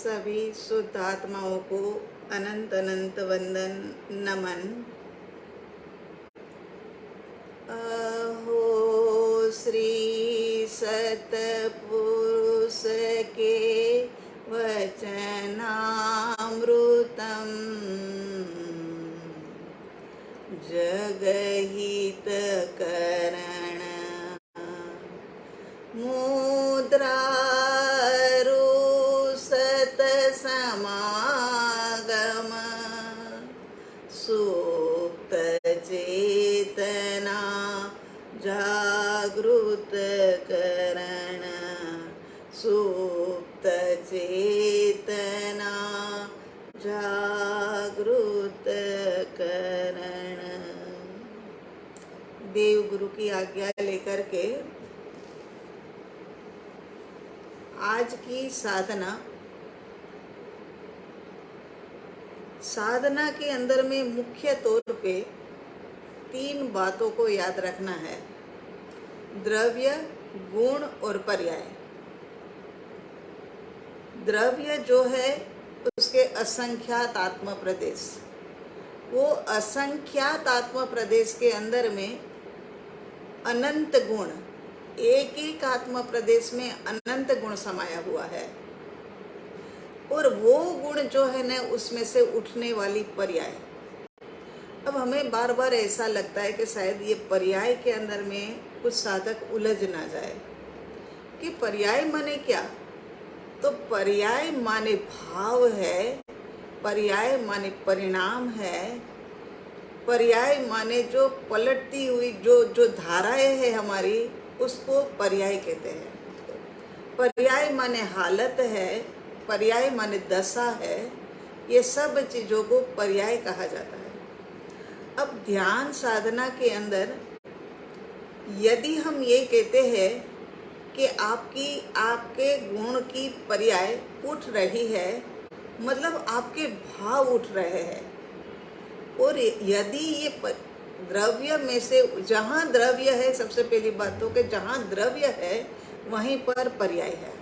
सभी शुद्ध आत्माओं को अनंत अनंत वंदन नमन। अहो श्री सतपुरुष के वचनामृतम जगहित करण मुद्रारु सतसमागम सुप्त चेतना जागृत करण सुप्त चेतना जागृत करण। देव गुरु की आज्ञा लेकर के आज की साधना के अंदर में मुख्य तौर पे 3 बातों को याद रखना है: द्रव्य, गुण और पर्याय। द्रव्य जो है उसके असंख्यात आत्म प्रदेश, वो असंख्यात आत्म प्रदेश के अंदर में अनंत गुण, एक एक आत्म प्रदेश में अनंत गुण समाया हुआ है। और वो गुण जो है ना, उसमें से उठने वाली पर्याय। अब हमें बार बार ऐसा लगता है कि शायद ये पर्याय के अंदर में कुछ साधक उलझ ना जाए कि पर्याय माने क्या। तो पर्याय माने भाव है, पर्याय माने परिणाम है, पर्याय माने जो पलटती हुई जो धाराएं है हमारी, उसको पर्याय कहते हैं। पर्याय माने हालत है, पर्याय माने दशा है। ये सब चीजों को पर्याय कहा जाता है। अब ध्यान साधना के अंदर यदि हम ये कहते हैं कि आपके गुण की पर्याय उठ रही है, मतलब आपके भाव उठ रहे हैं। और यदि ये द्रव्य में से, जहाँ द्रव्य है, सबसे पहली बात तो कि जहाँ द्रव्य है वहीं पर पर्याय है।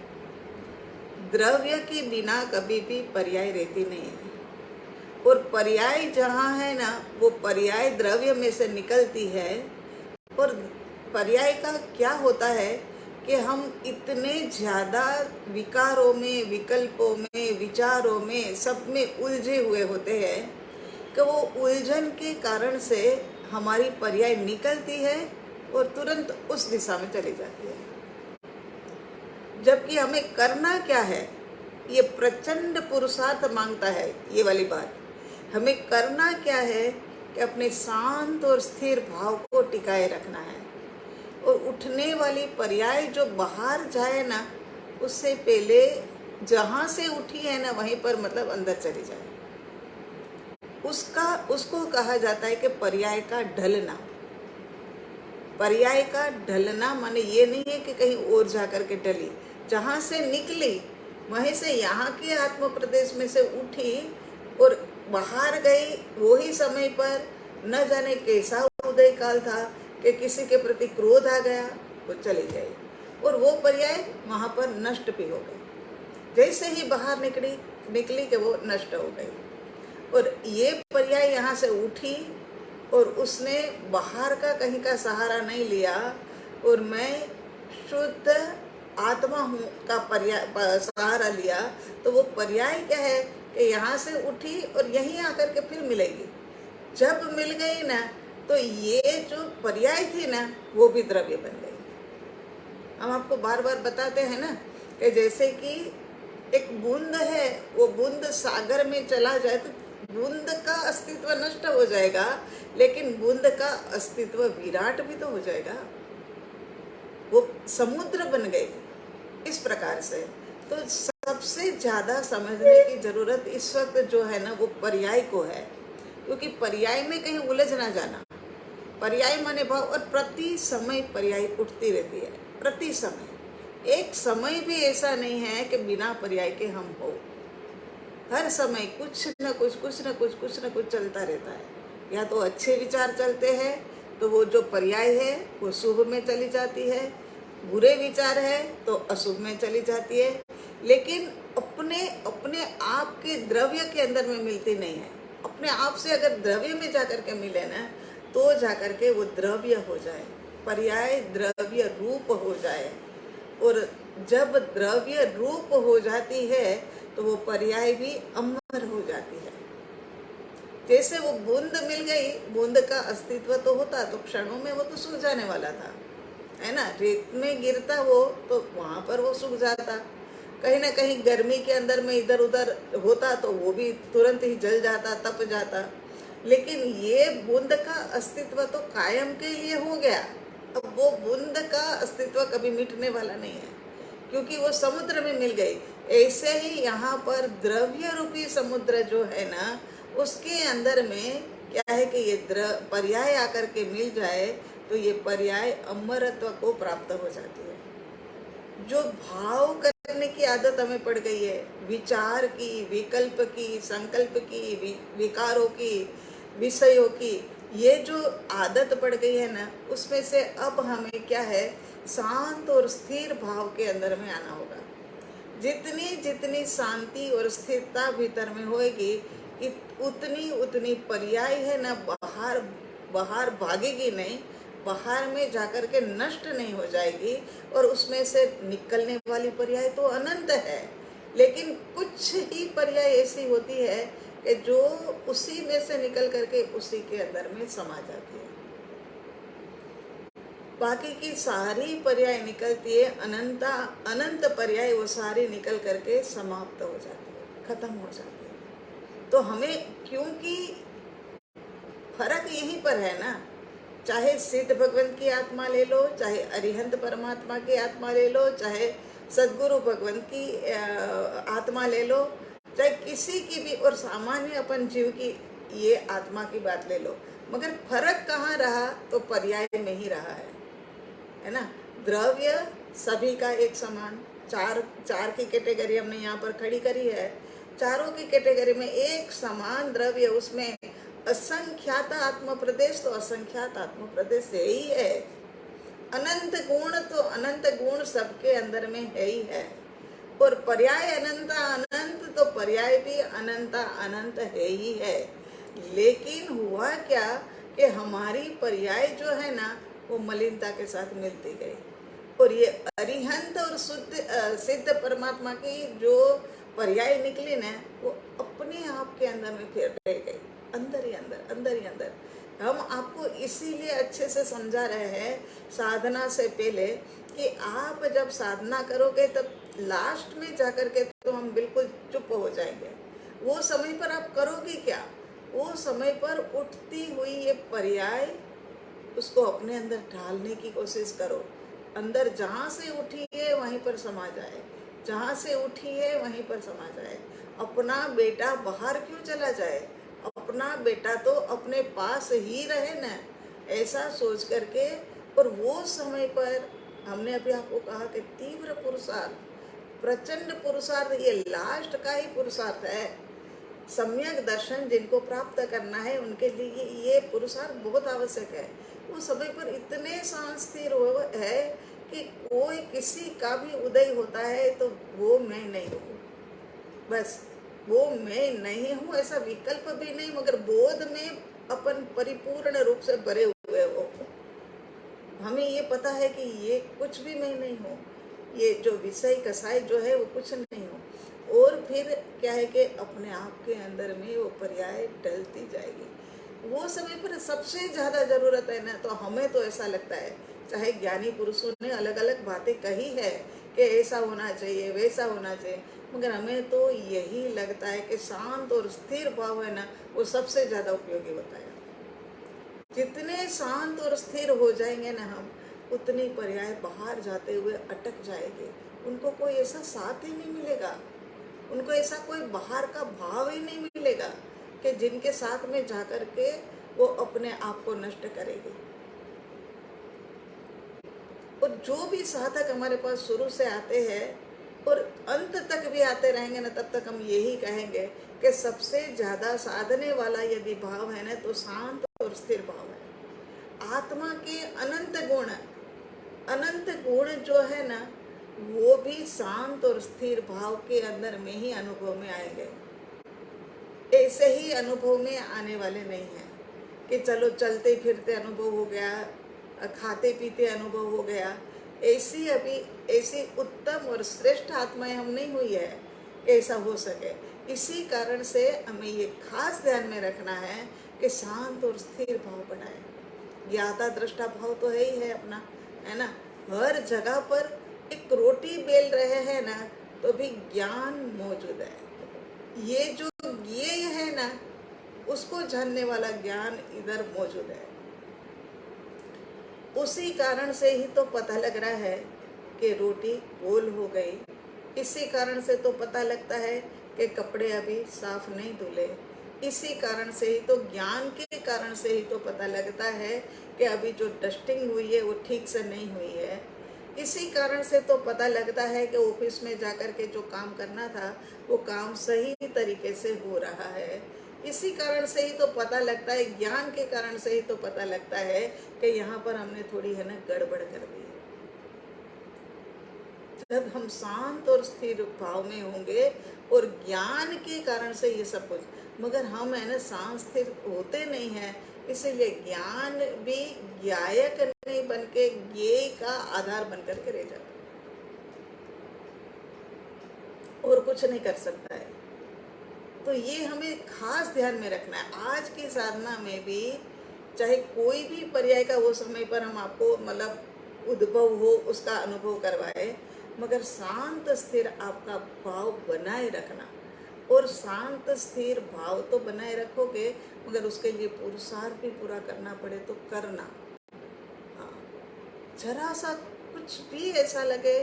द्रव्य के बिना कभी भी पर्याय रहती नहीं है। और पर्याय जहाँ है ना, वो पर्याय द्रव्य में से निकलती है। और पर्याय का क्या होता है कि हम इतने ज़्यादा विकारों में, विकल्पों में, विचारों में, सब में उलझे हुए होते हैं कि वो उलझन के कारण से हमारी पर्याय निकलती है और तुरंत उस दिशा में चली जाती है। जबकि हमें करना क्या है, ये प्रचंड पुरुषार्थ मांगता है। ये वाली बात हमें करना क्या है कि अपने शांत और स्थिर भाव को टिकाए रखना है। और उठने वाली पर्याय जो बाहर जाए ना, उससे पहले जहाँ से उठी है ना, वहीं पर मतलब अंदर चली जाए। उसको कहा जाता है कि पर्याय का ढलना। पर्याय का ढलना माने ये नहीं है कि कहीं और जा करके ढली, जहाँ से निकली वहीं से यहाँ के आत्म प्रदेश में से उठी और बाहर गई। वही समय पर न जाने कैसा उदय काल था कि किसी के प्रति क्रोध आ गया, वो चली गई और वो पर्याय वहाँ पर नष्ट भी हो गई। जैसे ही बाहर निकली कि वो नष्ट हो गई। और ये पर्याय यहाँ से उठी और उसने बाहर का कहीं का सहारा नहीं लिया और मैं शुद्ध आत्मा हूँ का पर्याय सहारा लिया। तो वो पर्याय क्या है कि यहाँ से उठी और यहीं आकर के फिर मिलेगी। जब मिल गई ना, तो ये जो पर्याय थी ना, वो भी द्रव्य बन गई। हम आपको बार बार बताते हैं ना कि जैसे कि एक बूंद है, वो बूंद सागर में चला जाए तो बूंद का अस्तित्व नष्ट हो जाएगा, लेकिन बूंद का अस्तित्व विराट भी तो हो जाएगा। वो समुद्र बन गई। इस प्रकार से तो सबसे ज्यादा समझने की जरूरत इस वक्त जो है ना, वो पर्याय को है। क्योंकि पर्याय में कहीं उलझ ना जाना। पर्याय माने भाव, और प्रति समय पर्याय उठती रहती है। प्रति समय, एक समय भी ऐसा नहीं है कि बिना पर्याय के हम हो। हर समय कुछ न कुछ चलता रहता है। या तो अच्छे विचार चलते हैं तो वो जो पर्याय है वो शुभ में चली जाती है, बुरे विचार है तो अशुभ में चली जाती है। लेकिन अपने अपने आप के द्रव्य के अंदर में मिलती नहीं है। अपने आप से अगर द्रव्य में जाकर के मिले ना, तो जाकर के वो द्रव्य हो जाए, पर्याय द्रव्य रूप हो जाए। और जब द्रव्य रूप हो जाती है तो वो पर्याय भी अमर हो जाती है। जैसे वो बूंद मिल गई, बूंद का अस्तित्व तो होता तो क्षणों में वो तो सूख जाने वाला था, है ना। रेत में गिरता वो तो वहां पर वो सूख जाता। कहीं ना कहीं गर्मी के अंदर में इधर उधर होता तो वो भी तुरंत ही जल जाता, तप जाता। लेकिन ये बूंद का अस्तित्व तो कायम के लिए हो गया। अब वो बूंद का अस्तित्व कभी मिटने वाला नहीं है, क्योंकि वो समुद्र में मिल गई। ऐसे ही यहाँ पर द्रव्य रूपी समुद्र जो है ना, उसके अंदर में क्या है कि ये पर्याय आकर के मिल जाए तो ये पर्याय अमरत्व को प्राप्त हो जाती है। जो भाव करने की आदत हमें पड़ गई है, विचार की, विकल्प की, संकल्प की, विकारों की, विषयों की, ये जो आदत पड़ गई है ना, उसमें से अब हमें क्या है, शांत और स्थिर भाव के अंदर में आना होगा। जितनी जितनी शांति और स्थिरता भीतर में होएगी, उतनी उतनी पर्याय है ना बाहर बाहर भागेगी नहीं, बाहर में जाकर के नष्ट नहीं हो जाएगी। और उसमें से निकलने वाली पर्याय तो अनंत है, लेकिन कुछ ही पर्याय ऐसी होती है कि जो उसी में से निकल करके उसी के अंदर में समा जाती है। बाकी की सारी पर्याय निकलती है, अनंत पर्याय वो सारी निकल करके समाप्त हो जाती है, खत्म हो जाती है। तो हमें, क्योंकि फर्क यहीं पर है ना, चाहे सिद्ध भगवंत की आत्मा ले लो, चाहे अरिहंत परमात्मा की आत्मा ले लो, चाहे सदगुरु भगवंत की आत्मा ले लो, चाहे किसी की भी, और सामान्य अपन जीव की ये आत्मा की बात ले लो, मगर फर्क कहाँ रहा, तो पर्याय में ही रहा है ना। द्रव्य सभी का एक समान, चार की कैटेगरी हमने यहाँ पर खड़ी करी है। चारों की कैटेगरी में एक समान द्रव्य, उसमें असंख्यात आत्म प्रदेश तो असंख्यात आत्म प्रदेश है ही है। अनंत गुण तो अनंत गुण सबके अंदर में है ही है। और पर्याय अनंत अनंत तो पर्याय भी अनंत अनंत है ही है। लेकिन हुआ क्या कि हमारी पर्याय जो है ना, वो मलिनता के साथ मिलती गई। और ये अरिहंत और सिद्ध परमात्मा की जो पर्याय निकली ना, वो अपने आप के अंदर में फिर रह गई, अंदर ही अंदर, अंदर ही अंदर। हम आपको इसीलिए अच्छे से समझा रहे हैं साधना से पहले, कि आप जब साधना करोगे तब लास्ट में जाकर के तो हम बिल्कुल चुप हो जाएंगे। वो समय पर आप करोगे क्या, वो समय पर उठती हुई ये पर्याय, उसको अपने अंदर ढालने की कोशिश करो। अंदर जहाँ से उठी है वहीं पर समा जाए, जहाँ से उठी है वहीं पर समा जाए। अपना बेटा बाहर क्यों चला जाए, अपना बेटा तो अपने पास ही रहे ना, ऐसा सोच करके। और वो समय पर हमने अभी आपको कहा कि तीव्र पुरुषार्थ, प्रचंड पुरुषार्थ, ये लास्ट का ही पुरुषार्थ है। सम्यक दर्शन जिनको प्राप्त करना है उनके लिए ये पुरुषार्थ बहुत आवश्यक है। वो समय पर इतने शांत स्थिर है कि कोई किसी का भी उदय होता है तो वो मैं नहीं हूँ, बस वो मैं नहीं हूँ, ऐसा विकल्प भी नहीं, मगर बोध में अपन परिपूर्ण रूप से भरे हुए हो। हमें ये पता है कि ये कुछ भी मैं नहीं हूँ, ये जो विषय कसाई जो है वो कुछ नहीं हो। और फिर क्या है कि अपने आप के अंदर में वो पर्याय डलती जाएगी। वो समय पर सबसे ज़्यादा ज़रूरत है ना, तो हमें तो ऐसा लगता है, चाहे ज्ञानी पुरुषों ने अलग अलग बातें कही है कि ऐसा होना चाहिए, वैसा होना चाहिए, मगर हमें तो यही लगता है कि शांत और स्थिर भाव है ना, वो सबसे ज़्यादा उपयोगी होता है। जितने शांत और स्थिर हो जाएंगे ना हम, उतनी पर्याय बाहर जाते हुए अटक जाएंगे। उनको कोई ऐसा साथ ही नहीं मिलेगा, उनको ऐसा कोई बाहर का भाव ही नहीं मिलेगा कि जिनके साथ में जाकर के वो अपने आप को नष्ट करेगी। और जो भी साधक हमारे पास शुरू से आते हैं और अंत तक भी आते रहेंगे ना, तब तक हम यही कहेंगे कि सबसे ज़्यादा साधने वाला यदि भाव है ना, तो शांत और स्थिर भाव है। आत्मा के अनंत गुण जो है ना, वो भी शांत और स्थिर भाव के अंदर में ही अनुभव में आएंगे। ऐसे ही अनुभव में आने वाले नहीं हैं कि चलो चलते फिरते अनुभव हो गया, खाते पीते अनुभव हो गया। ऐसी अभी ऐसी उत्तम और श्रेष्ठ आत्माएं हम नहीं हुई है कि ऐसा हो सके। इसी कारण से हमें ये खास ध्यान में रखना है कि शांत और स्थिर भाव बनाए। ज्ञाता दृष्टा भाव तो है ही है अपना, है ना। हर जगह पर एक रोटी बेल रहे हैं ना, तो भी ज्ञान मौजूद है। ये जो ज्ञेय है ना, उसको जानने वाला ज्ञान इधर मौजूद है। उसी कारण से ही तो पता लग रहा है कि रोटी गोल हो गई। इसी कारण से तो पता लगता है कि कपड़े अभी साफ नहीं धुले। इसी कारण से ही तो, ज्ञान के कारण से ही तो पता लगता है कि अभी जो डस्टिंग हुई है वो ठीक से नहीं हुई है। इसी कारण से तो पता लगता है कि ऑफिस में जाकर के जो काम करना था वो काम सही तरीके से हो रहा है। इसी कारण से ही तो पता लगता है, ज्ञान के कारण से ही तो पता लगता है कि यहाँ पर हमने थोड़ी है ना गड़बड़ कर दी। जब हम शांत और स्थिर भाव में होंगे और ज्ञान के कारण से ये सब कुछ, मगर हम है ना शांत स्थिर होते नहीं हैं। इसीलिए ज्ञान भी ज्ञायक नहीं बन के ज्ञेय का आधार बन करके रह जाता और कुछ नहीं कर सकता है। तो ये हमें खास ध्यान में रखना है। आज की साधना में भी चाहे कोई भी पर्याय का वो समय पर हम आपको मतलब उद्भव हो उसका अनुभव करवाए, मगर शांत स्थिर आपका भाव बनाए रखना। और शांत स्थिर भाव तो बनाए रखोगे, मगर उसके लिए पुरुषार्थ भी पूरा करना पड़े तो करना। हाँ, जरा सा कुछ भी ऐसा लगे,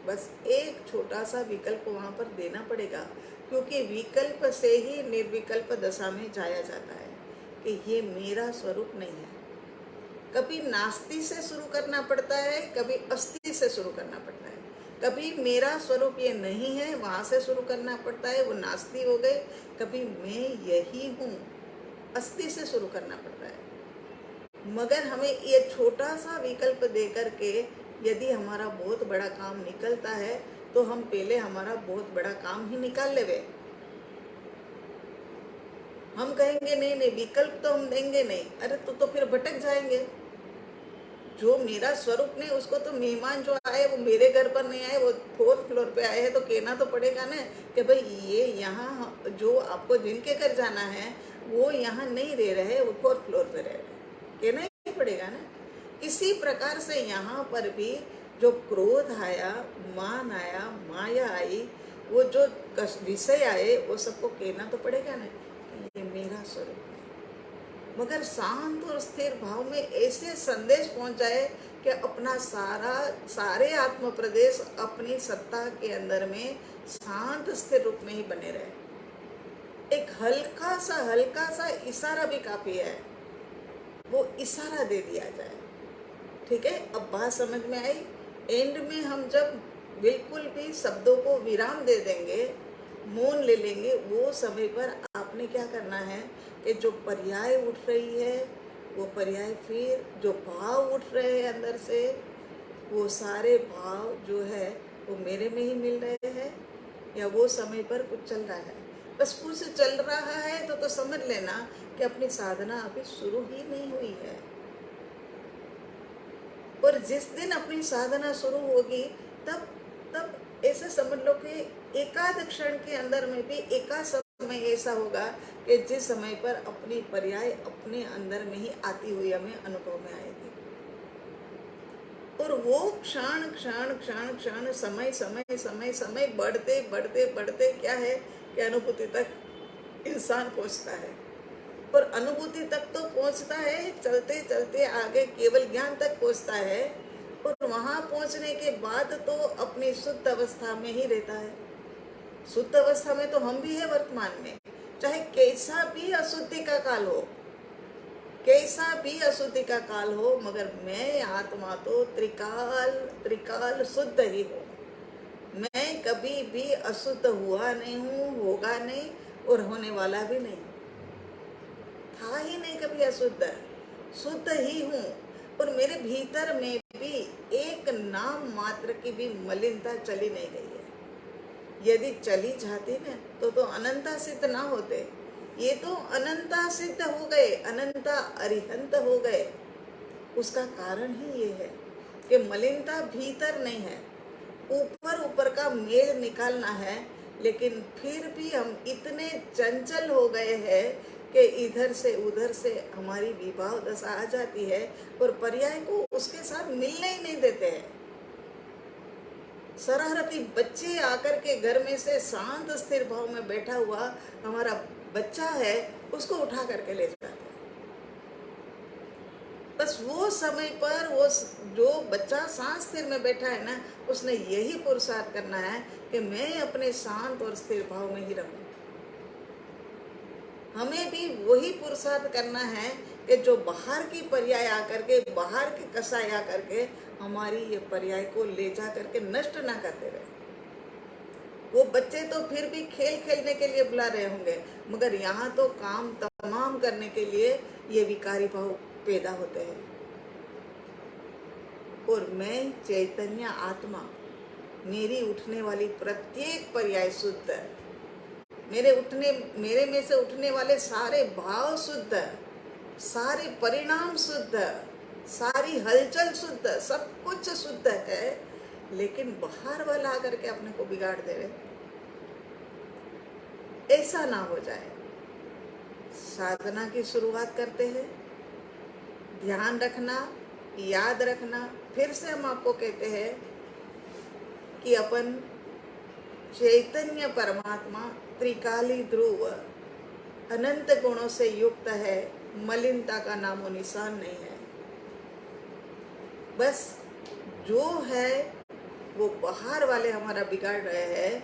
बस एक छोटा सा विकल्प वहाँ पर देना पड़ेगा, क्योंकि विकल्प से ही निर्विकल्प दशा में जाया जाता है कि ये मेरा स्वरूप नहीं है। कभी नास्ति से शुरू करना पड़ता है, कभी अस्ति से शुरू करना पड़ता है। कभी मेरा स्वरूप ये नहीं है, वहाँ से शुरू करना पड़ता है, वो नास्ति हो गए। कभी मैं यही हूँ, अस्ति से शुरू करना पड़ता है। मगर हमें ये छोटा सा विकल्प दे करके यदि हमारा बहुत बड़ा काम निकलता है, तो हम पहले हमारा बहुत बड़ा काम ही निकाल लेवे। हम कहेंगे नहीं नहीं विकल्प तो हम देंगे नहीं, अरे तो फिर भटक जाएंगे। जो मेरा स्वरूप नहीं, उसको तो मेहमान जो आए वो मेरे घर पर नहीं आए, वो 4th फ्लोर पे आए हैं, तो कहना तो पड़ेगा ना कि भाई ये यहाँ जो आपको जिनके घर जाना है वो यहाँ नहीं रह रहे, वो 4th फ्लोर पे रह रहे, कहना ही पड़ेगा ना। इसी प्रकार से यहाँ पर भी जो क्रोध आया, मान आया, माया आई, वो जो विषय आए, वो सबको कहना तो पड़ेगा ना ये मेरा स्वरूप है। मगर शांत और स्थिर भाव में ऐसे संदेश पहुंच जाए कि अपना सारे आत्म प्रदेश अपनी सत्ता के अंदर में शांत स्थिर रूप में ही बने रहे। एक हल्का सा इशारा भी काफी है, वो इशारा दे दिया जाए। ठीक है, अब बात समझ में आई। एंड में हम जब बिल्कुल भी शब्दों को विराम दे देंगे, मौन ले लेंगे, वो समय पर आपने क्या करना है कि जो पर्याय उठ रही है वो पर्याय, फिर जो भाव उठ रहे हैं अंदर से, वो सारे भाव जो है वो मेरे में ही मिल रहे हैं, या वो समय पर कुछ चल रहा है। बस कुछ चल रहा है तो समझ लेना कि अपनी साधना अभी शुरू ही नहीं हुई है। और जिस दिन अपनी साधना शुरू होगी तब ऐसे समझ लो कि एकाध क्षण के अंदर में भी एकाध समय ऐसा होगा कि जिस समय पर अपनी पर्याय अपने अंदर में ही आती हुई हमें अनुभव में आएगी। और वो क्षण क्षण क्षण क्षण समय समय समय समय बढ़ते बढ़ते बढ़ते क्या है कि अनुभूति तक इंसान पहुंचता है। और अनुभूति तक तो पहुंचता है, चलते चलते आगे केवल ज्ञान तक पहुंचता है। और वहां पहुंचने के बाद तो अपनी शुद्ध अवस्था में ही रहता है। शुद्ध अवस्था में तो हम भी है वर्तमान में, चाहे कैसा भी अशुद्धि का काल हो, कैसा भी अशुद्धि का काल हो, मगर मैं आत्मा तो त्रिकाल शुद्ध ही हूँ। मैं कभी भी अशुद्ध हुआ नहीं हूँ, होगा नहीं और होने वाला भी नहीं, था ही नहीं कभी अशुद्ध, शुद्ध ही हूँ। और मेरे भीतर में भी एक नाम मात्र की भी मलिनता चली नहीं गई है। यदि चली जाती ना तो अनंता सिद्ध ना होते। ये तो अनंता सिद्ध हो गए, अनंता अरिहंत हो गए। उसका कारण ही ये है कि मलिनता भीतर नहीं है, ऊपर ऊपर का मेल निकालना है। लेकिन फिर भी हम इतने चंचल हो गए हैं कि इधर से उधर से हमारी विभाव दशा आ जाती है और पर्याय को उसके साथ मिलने ही नहीं देते हैं। शरारती बच्चे आकर के घर में से शांत स्थिर भाव में बैठा हुआ हमारा बच्चा है, उसको उठा करके ले जाते हैं। बस वो समय पर वो जो बच्चा शांत स्थिर में बैठा है ना, उसने यही पुरुषार्थ करना है कि मैं अपने शांत और स्थिर भाव में ही रहूं। हमें भी वही पुरुषार्थ करना है कि जो बाहर की पर्याय आकर के, बाहर की कसाई आकर के हमारी ये पर्याय को ले जा करके नष्ट ना करते रहे। वो बच्चे तो फिर भी खेल खेलने के लिए बुला रहे होंगे, मगर यहाँ तो काम तमाम करने के लिए ये विकारी भाव पैदा होते हैं। और मैं चैतन्य आत्मा, मेरी उठने वाली प्रत्येक पर्याय शुद्ध, मेरे में से उठने वाले सारे भाव शुद्ध, सारे परिणाम शुद्ध, सारी हलचल शुद्ध, सब कुछ शुद्ध है। लेकिन बाहर वाला आकर के अपने को बिगाड़ दे रहे, ऐसा ना हो जाए। साधना की शुरुआत करते हैं, ध्यान रखना, याद रखना। फिर से हम आपको कहते हैं कि अपन चैतन्य परमात्मा त्रिकाली ध्रुव अनंत गुणों से युक्त है, मलिनता का नामो निशान नहीं है। बस जो है वो बाहर वाले हमारा बिगाड़ रहे हैं,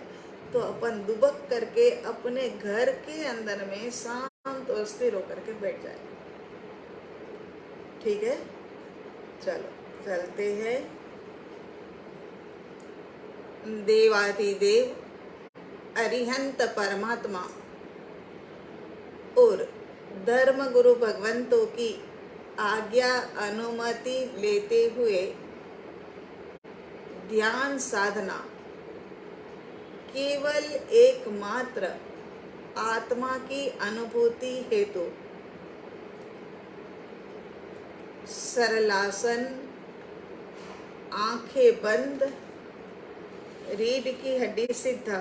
तो अपन दुबक करके अपने घर के अंदर में शांत और स्थिर होकर के बैठ जाए। ठीक है, चलो चलते हैं। देवादिदेव अरिहंत परमात्मा और धर्म गुरु भगवंतों की आज्ञा अनुमति लेते हुए ध्यान साधना केवल एकमात्र आत्मा की अनुभूति हेतु सरलासन, आंखें बंद, रीढ़ की हड्डी सीधा,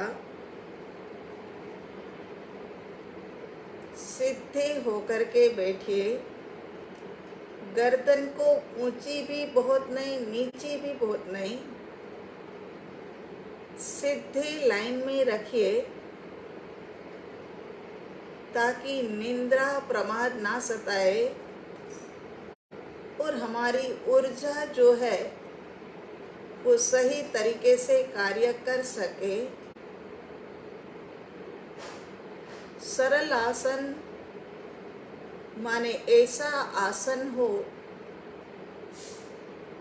सीधे होकर के बैठिए। गर्दन को ऊंची भी बहुत नहीं, नीची भी बहुत नहीं, सीधी लाइन में रखिए ताकि निंद्रा प्रमाद ना सताए और हमारी ऊर्जा जो है वो सही तरीके से कार्य कर सके। सरल आसन माने ऐसा आसन हो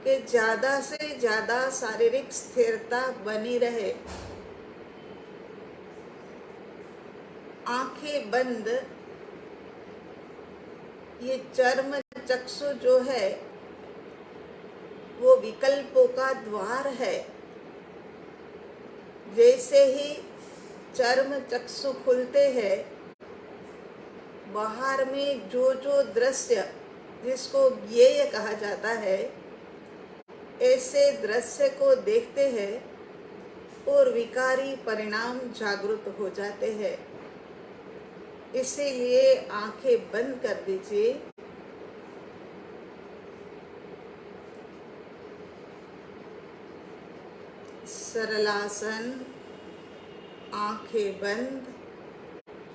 कि ज़्यादा से ज़्यादा शारीरिक स्थिरता बनी रहे। आंखें बंद, ये चर्म चक्षु जो है वो विकल्पों का द्वार है। जैसे ही चर्म चक्षु खुलते हैं, बाहर में जो जो दृश्य जिसको ज्ञेय कहा जाता है, ऐसे दृश्य को देखते हैं और विकारी परिणाम जागृत हो जाते हैं। इसीलिए आंखें बंद कर दीजिए। सरलासन, आंखें बंद,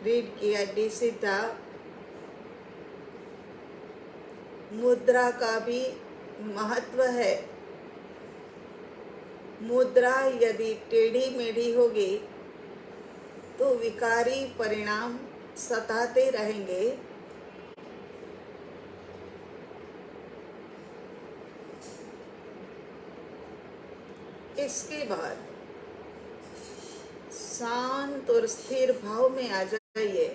रीढ़ की हड्डी सीधा। मुद्रा का भी महत्व है। मुद्रा यदि टेढ़ी मेढ़ी होगी तो विकारी परिणाम सताते रहेंगे। इसके बाद शांत और स्थिर भाव में आ जाइए।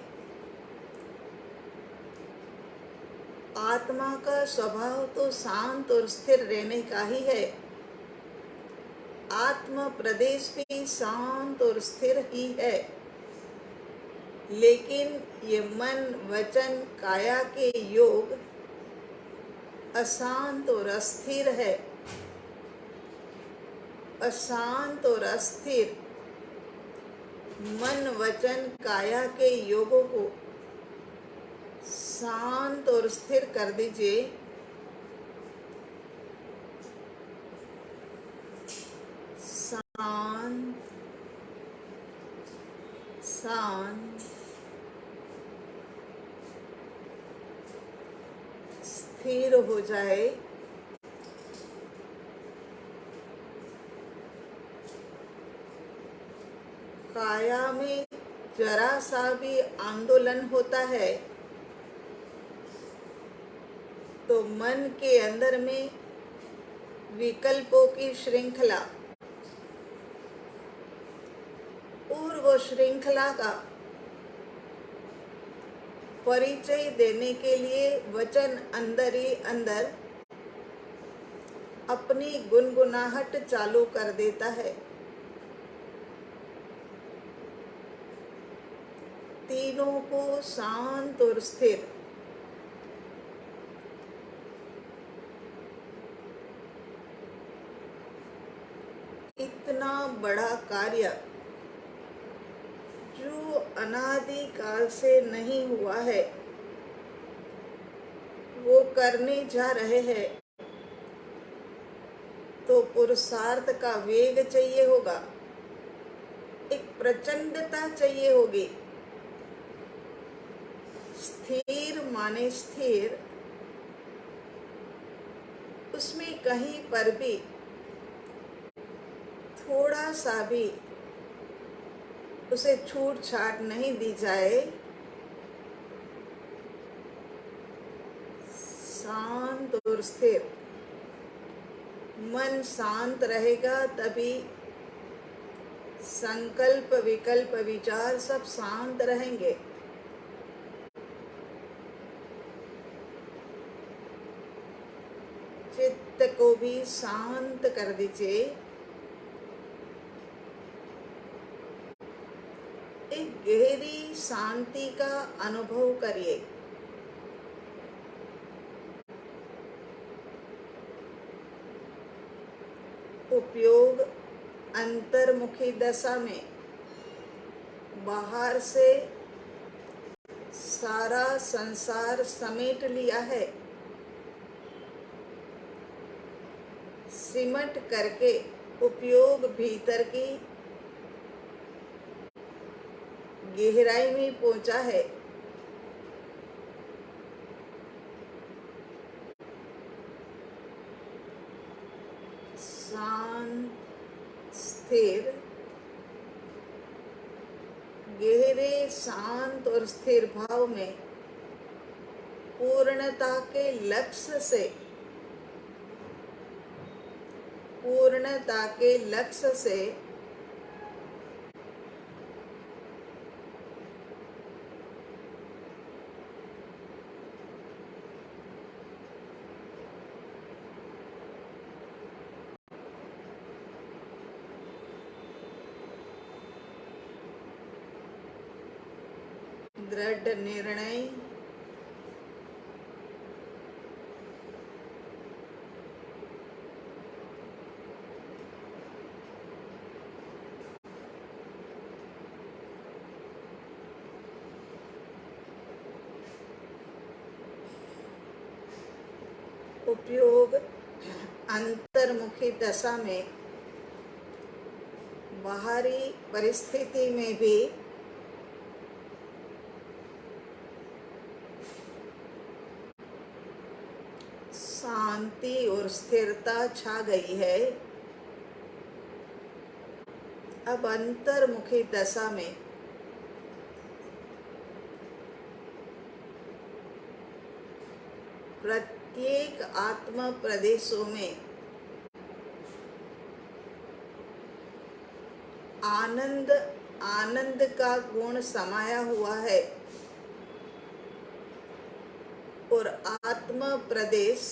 आत्मा का स्वभाव तो शांत और स्थिर रहने का ही है। आत्म प्रदेश भी शांत और स्थिर ही है, लेकिन ये मन वचन काया के योग अशांत और अस्थिर है। अशांत और अस्थिर मन वचन काया के योगों को शांत और स्थिर कर दीजिए। शांत शांत स्थिर हो जाए। काया में जरा सा भी आंदोलन होता है तो मन के अंदर में विकल्पों की श्रृंखला और वो श्रृंखला का परिचय देने के लिए वचन अंदर ही अंदर अपनी गुनगुनाहट चालू कर देता है। तीनों को शांत और स्थिर। इतना बड़ा कार्य जो अनादि काल से नहीं हुआ है वो करने जा रहे हैं तो पुरुषार्थ का वेग चाहिए होगा, एक प्रचंडता चाहिए होगी। स्थिर माने स्थिर, उसमें कहीं पर भी थोड़ा सा भी उसे छूट छाट नहीं दी जाए। शांत और स्थिर मन शांत रहेगा तभी संकल्प विकल्प विचार सब शांत रहेंगे। चित्त को भी शांत कर दीजिए। एक गहरी शांति का अनुभव करिए। उपयोग अंतर्मुखी दशा में बाहर से सारा संसार समेट लिया है, सिमट करके उपयोग भीतर की गहराई में पहुंचा है। शांत स्थिर, गहरे शांत और स्थिर भाव में पूर्णता के लक्ष्य से, पूर्णता के लक्ष्य से दृढ़ निर्णय, उपयोग अंतर्मुखी दशा में बाहरी परिस्थिति में भी शांति और स्थिरता छा गई है। अब अंतर्मुखी दशा में प्रत्येक आत्म प्रदेशों में आनंद आनंद का गुण समाया हुआ है और आत्म प्रदेश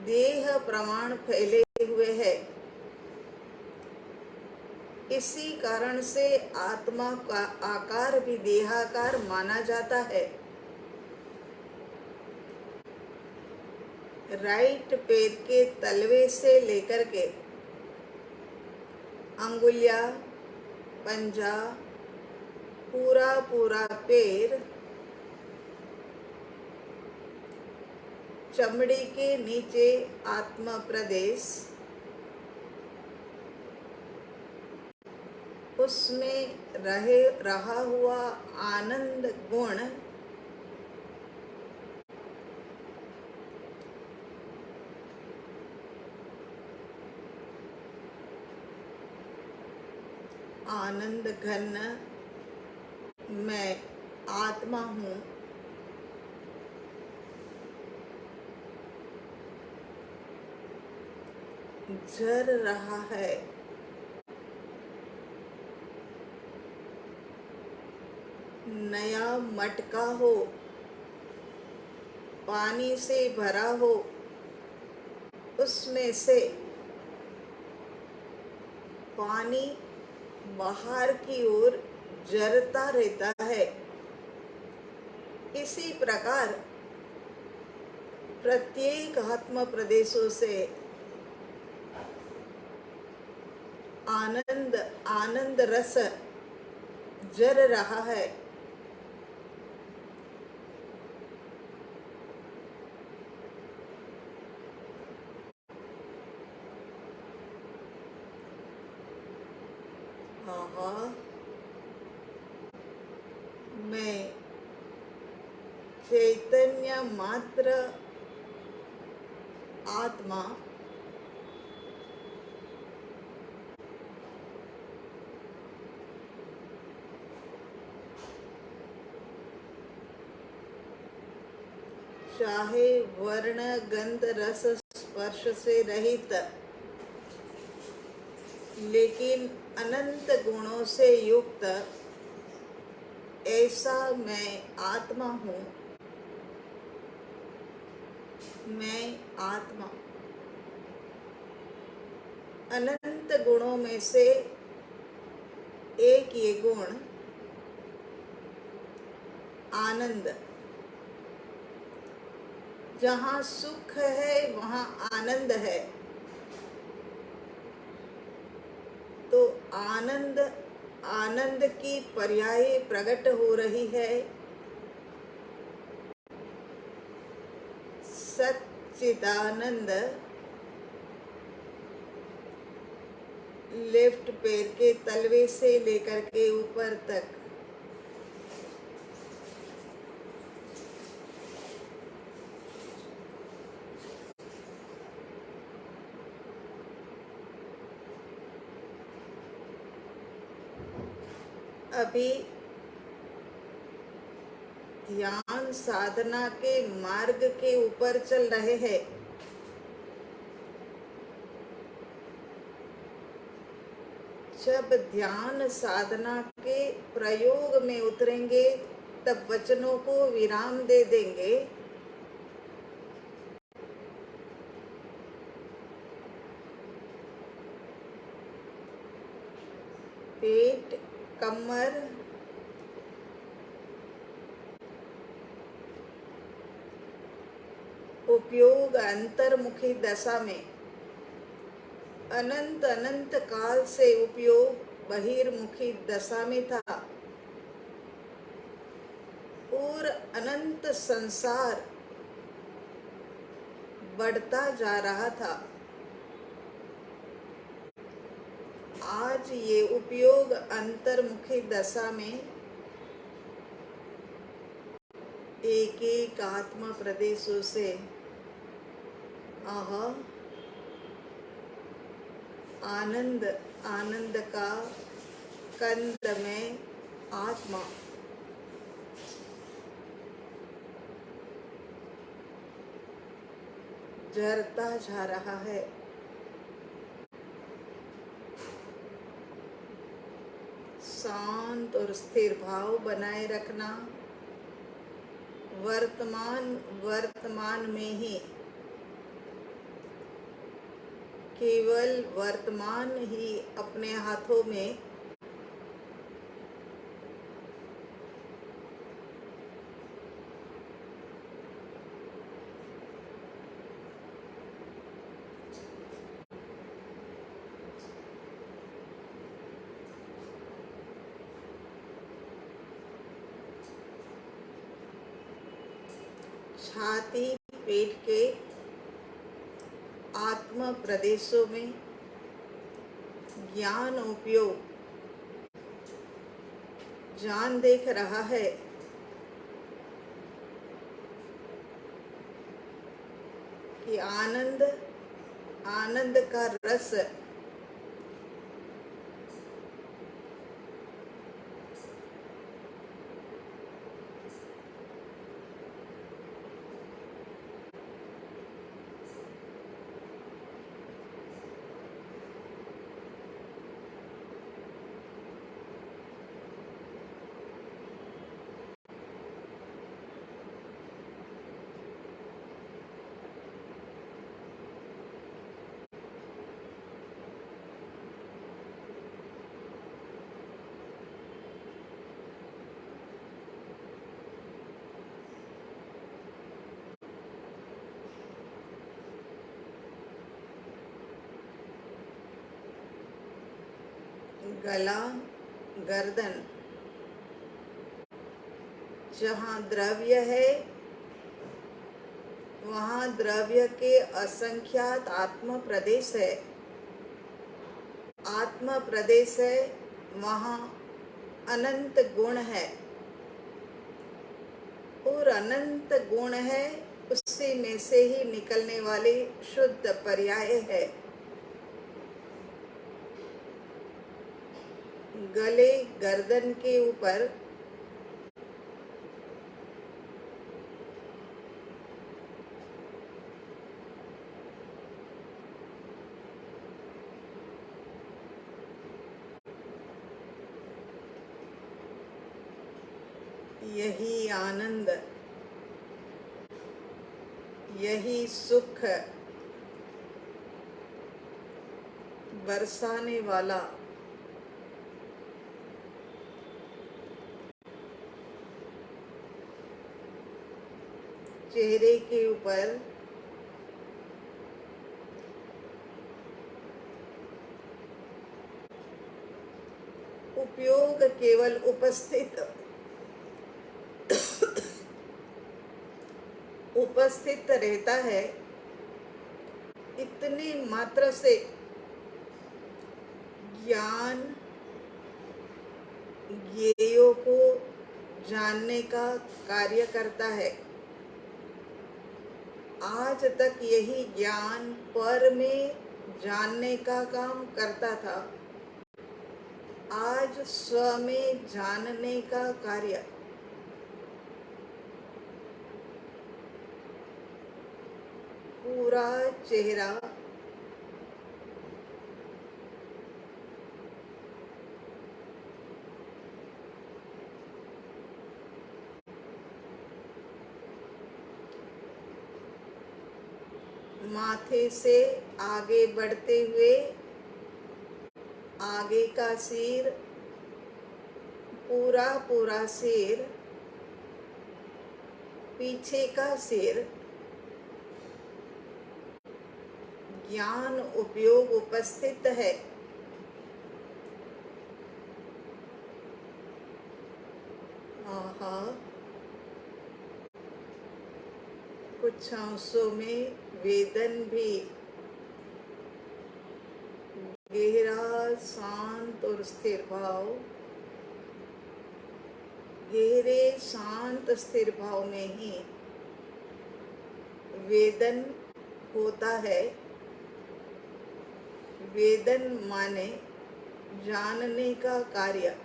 देह प्रमाण फैले हुए है। इसी कारण से आत्मा का आकार भी देहाकार माना जाता है। राइट पैर के तलवे से लेकर के अंगुलियां, पंजा, पूरा पूरा पैर, चमड़ी के नीचे आत्मा प्रदेश, उसमें रहा हुआ आनंद गुण आनंद घन मैं आत्मा हूँ, झर रहा है। नया मटका हो, पानी से भरा हो, उसमें से पानी बाहर की ओर झरता रहता है। इसी प्रकार प्रत्येक आत्म प्रदेशों से आनंद रस झर रहा है। मैं चैतन्य मात्र आत्मा चाहे वर्ण गंध रस स्पर्श से रहित, लेकिन अनंत गुणों से युक्त ऐसा मैं आत्मा हूँ। मैं आत्मा अनंत गुणों में से एक ये गुण आनंद, जहाँ सुख है वहाँ आनंद है। तो आनंद की पर्याय प्रकट हो रही है सच्चिदानंद। लेफ्ट पैर के तलवे से लेकर के ऊपर तक अभी ध्यान साधना के मार्ग के ऊपर चल रहे हैं। जब ध्यान साधना के प्रयोग में उतरेंगे तब वचनों को विराम दे देंगे। पेट, कमर, उपयोग अंतर्मुखी दशा में, अनंत काल से उपयोग बहिर्मुखी दशा में था और अनंत संसार बढ़ता जा रहा था। आज ये उपयोग अंतर्मुखी दशा में एक एक आत्मा प्रदेशों से आनंद का कंद में आत्मा झरता जा रहा है। शांत और स्थिर भाव बनाए रखना। वर्तमान में ही केवल वर्तमान ही अपने हाथों में छाती पेट के आत्म प्रदेशों में ज्ञान उपयोग जान देख रहा है कि आनंद आनंद का रस गला गर्दन जहाँ द्रव्य है वहाँ द्रव्य के असंख्यात आत्म प्रदेश है। आत्म प्रदेश है वहाँ अनंत गुण है और अनंत गुण है उसी में से ही निकलने वाले शुद्ध पर्याय है। गले गर्दन के ऊपर यही आनंद, यही सुख बरसाने वाला चेहरे के ऊपर उपयोग केवल उपस्थित रहता है। इतने मात्र से ज्ञान ज्ञेयों को जानने का कार्य करता है। आज तक यही ज्ञान पर में जानने का काम करता था। आज स्व में जानने का कार्य पूरा चेहरा माथे से आगे बढ़ते हुए आगे का सिर, पूरा पूरा सिर, पीछे का सिर, ज्ञान उपयोग उपस्थित है। आहा, कुछ अंशों में वेदन भी गहरा शांत और स्थिर भाव, गहरे शांत स्थिर भाव में ही वेदन होता है। वेदन माने जानने का कार्य।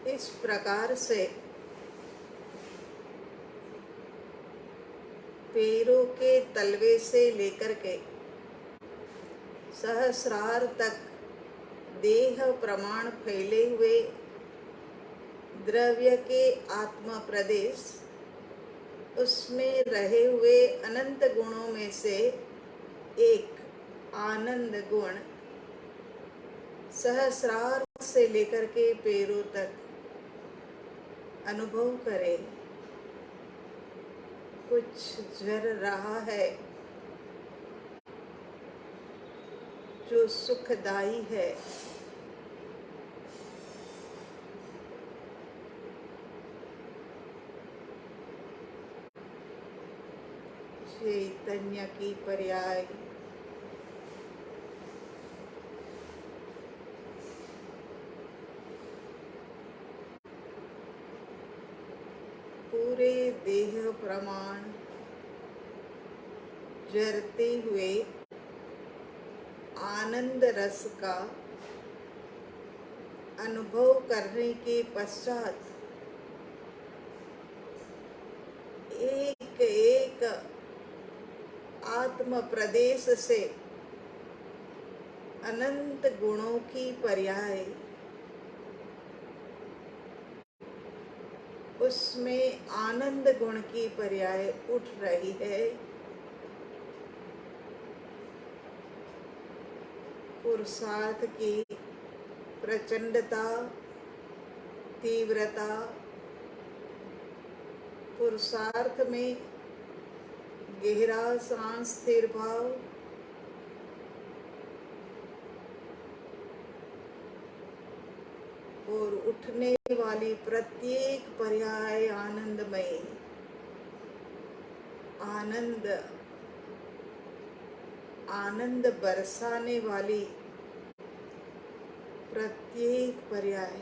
इस प्रकार से पैरों के तलवे से लेकर के सहस्रार तक देह प्रमाण फैले हुए द्रव्य के आत्मा प्रदेश, उसमें रहे हुए अनंत गुणों में से एक आनंद गुण सहस्रार से लेकर के पैरों तक अनुभव करे। कुछ झर रहा है जो सुखदाई है। चैतन्य की पर्याय पूरे देह प्रमाण जरते हुए आनंद रस का अनुभव करने के पश्चात एक एक आत्म प्रदेश से अनंत गुणों की पर्याय उसमें आनंद गुण की पर्याय उठ रही है। पुरुषार्थ की प्रचंडता, तीव्रता, पुरुषार्थ में गहरा सांस स्थिर भाव, और उठने वाली प्रत्येक पर्याय आनंदमय, आनंद आनंद बरसाने वाली प्रत्येक पर्याय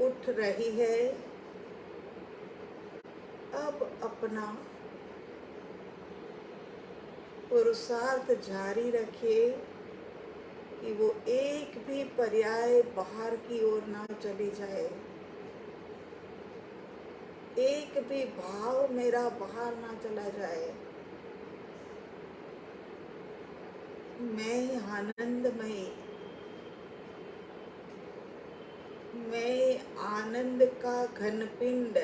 उठ रही है। अब अपना पुरुषार्थ जारी रखिए कि वो एक भी पर्याय बाहर की ओर ना चली जाए, एक भी भाव मेरा बाहर ना चला जाए। मैं आनंदमय, मैं आनंद का घनपिंड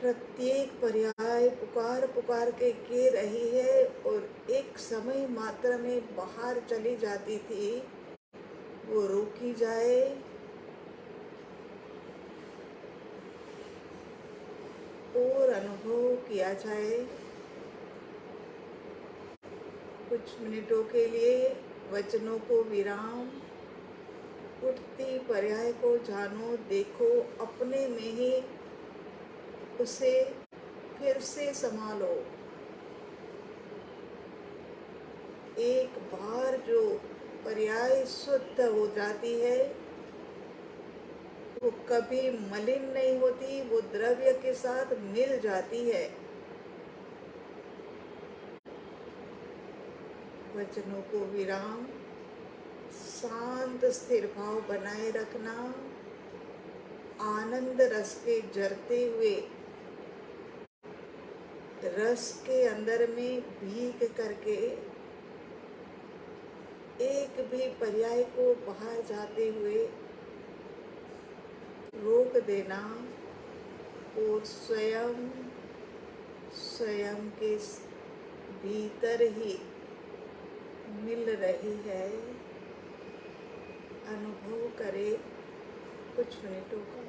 प्रत्येक पर्याय पुकार पुकार के कह रही है, और एक समय मात्र में बाहर चली जाती थी, वो रोकी जाए। और अनुभव किया जाए। कुछ मिनटों के लिए वचनों को विराम, उठती पर्याय को जानो, देखो, अपने में ही उसे फिर से संभालो। एक बार जो पर्याय शुद्ध हो जाती है वो कभी मलिन नहीं होती, वो द्रव्य के साथ मिल जाती है। वचनों को विराम, शांत स्थिर भाव बनाए रखना, आनंद रस के जरते हुए रस के अंदर में भीग करके एक भी पर्याय को बाहर जाते हुए रोक देना, और स्वयं के भीतर ही मिल रही है। अनुभव करे कुछ मिनटों का।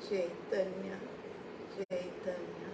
चैतन्य चैतन्य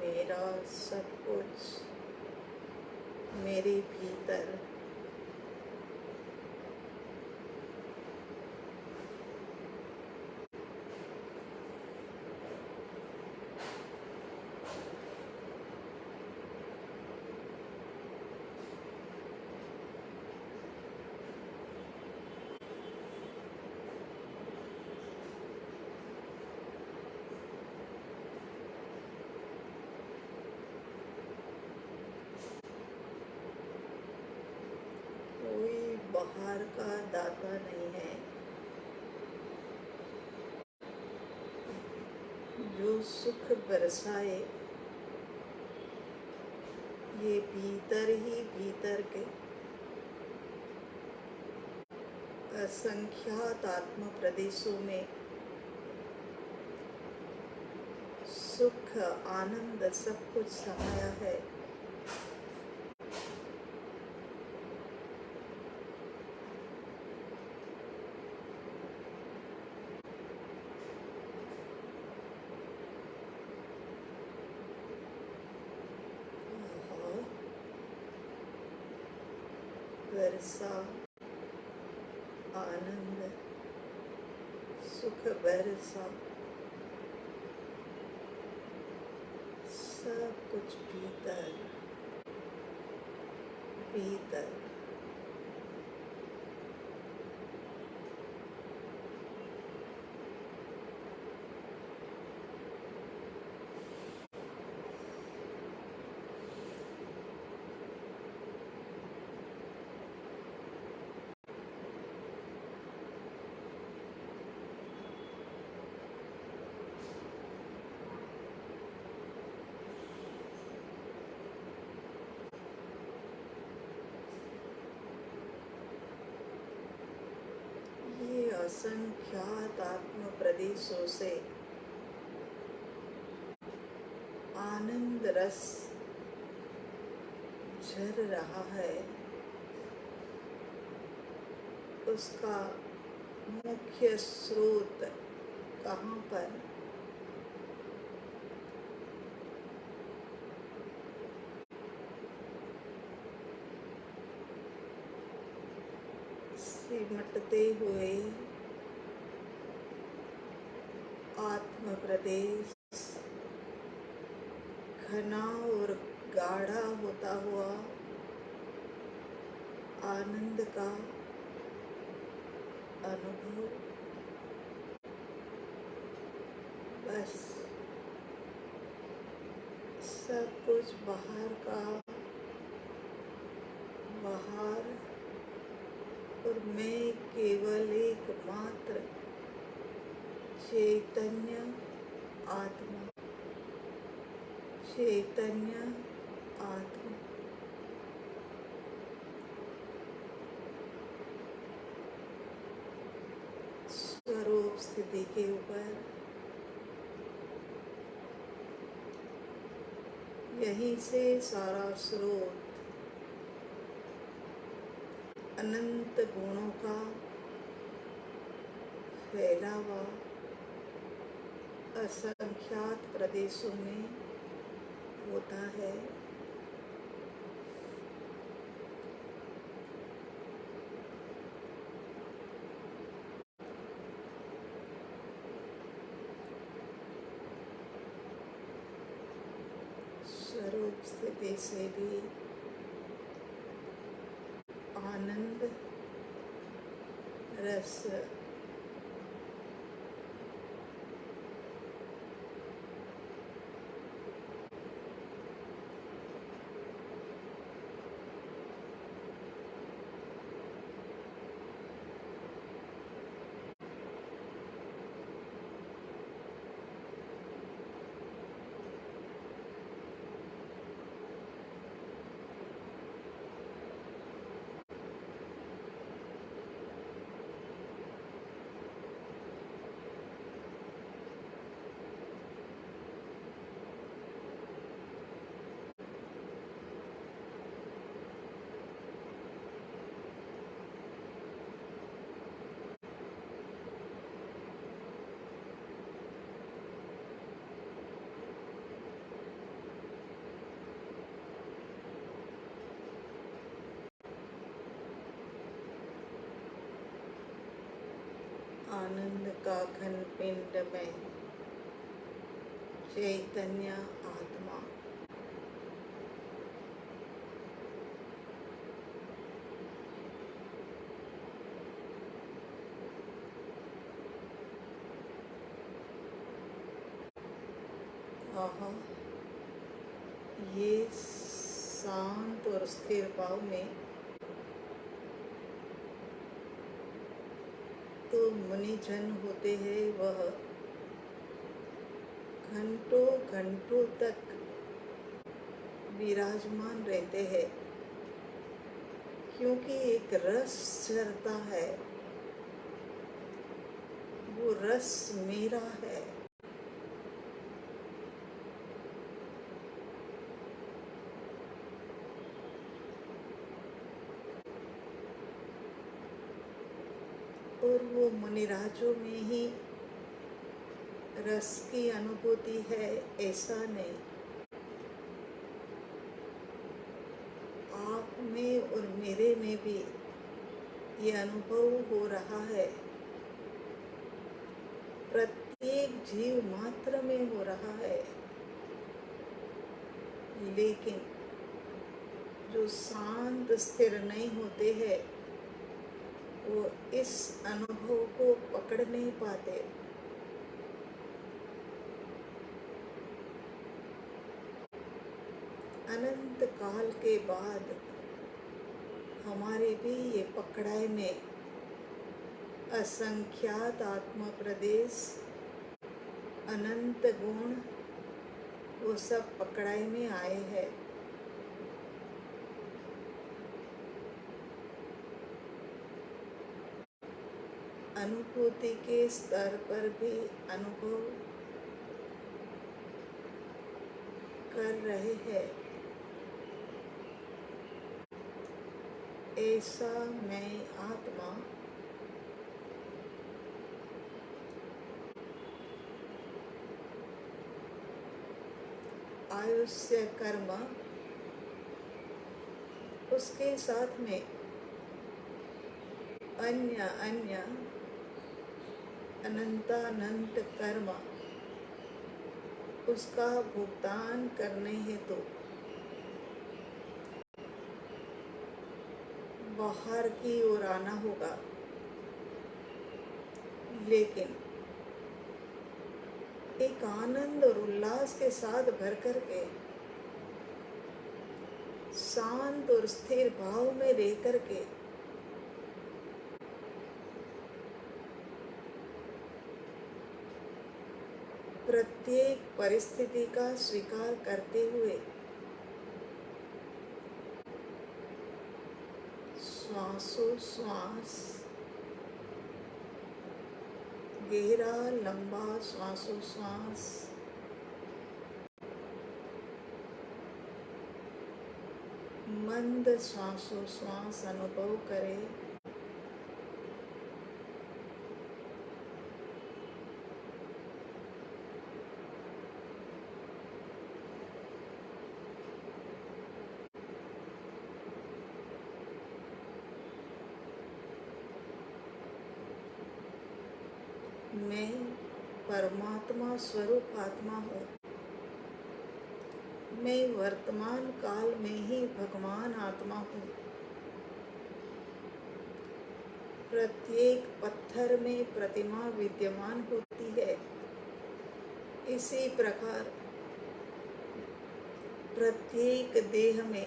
मेरा सब कुछ मेरे भीतर कोई बाहर का दाता नहीं है जो सुख बरसाए। ये भीतर ही भीतर के असंख्यात आत्म प्रदेशों में सुख आनंद सब कुछ समाया है। बरसा आनंद सुख बरसा सब कुछ भीतर भीतर असंख्यात आत्म प्रदेशों से आनंद रस झर रहा है। उसका मुख्य स्रोत कहाँ पर? सिमटते हुए आत्म प्रदेश घना और गाढ़ा होता हुआ आनंद का अनुभव। बस सब कुछ बाहर का बाहर और मैं केवल एकमात्र चैतन्य आत्मा। चैतन्य आत्मा स्वरूप स्थिति के ऊपर यहीं से सारा स्रोत अनंत गुणों का फैलावा असंख्यात प्रदेशों में होता है। स्वरूप स्थिति से भी आनंद रस आनंद का घन पिंड में चैतन्य आत्मा आहा, ये शांत और स्थिर भाव में तो मुनिजन होते हैं, वह घंटों घंटों तक विराजमान रहते हैं, क्योंकि एक रस झरता है, वो रस मेरा है। और वो मुनिराजों में ही रस की अनुभूति है, ऐसा नहीं। आप में और मेरे में भी ये अनुभव हो रहा है, प्रत्येक जीव मात्र में हो रहा है। लेकिन जो शांत स्थिर नहीं होते हैं, वो इस अनुभव को पकड़ नहीं पाते। अनंत काल के बाद हमारे भी ये पकड़ाई में असंख्यात आत्म प्रदेश, अनंत गुण, वो सब पकड़ाई में आए हैं। अनुभूति के स्तर पर भी अनुभव कर रहे हैं। ऐसा मैं आत्मा आयुष्य कर्म, उसके साथ में अन्य अन्य अनंतानंत कर्म, उसका भुगतान करने हेतु बाहर की ओर आना होगा। लेकिन एक आनंद और उल्लास के साथ भर कर के शांत और स्थिर भाव में रह कर के प्रत्येक परिस्थिति का स्वीकार करते हुए श्वासोश्वास, गहरा लंबा श्वासोश्वास, मंद श्वासोश्वास अनुभव करें। मैं परमात्मा स्वरूप आत्मा हूँ। मैं वर्तमान काल में ही भगवान आत्मा हूँ। प्रत्येक पत्थर में प्रतिमा विद्यमान होती है। इसी प्रकार प्रत्येक देह में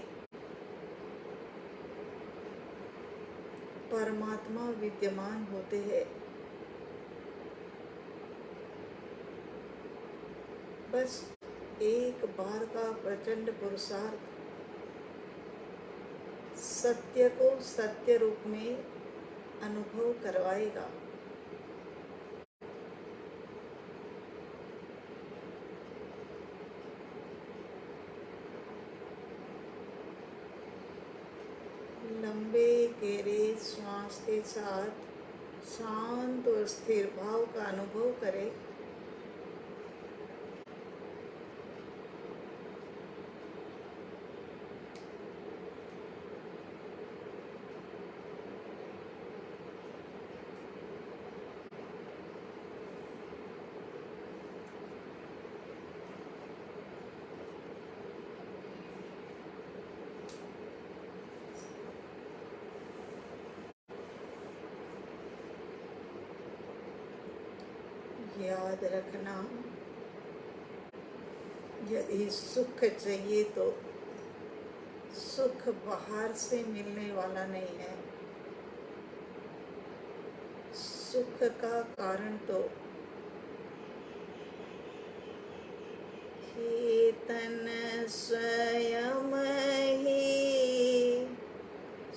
परमात्मा विद्यमान होते हैं। बस एक बार का प्रचंड पुरुषार्थ सत्य को सत्य रूप में अनुभव करवाएगा। लंबे गहरे श्वास के साथ शांत और स्थिर भाव का अनुभव करें। याद रखना, यदि सुख चाहिए तो सुख बाहर से मिलने वाला नहीं है। सुख का कारण तो चेतन स्वयं ही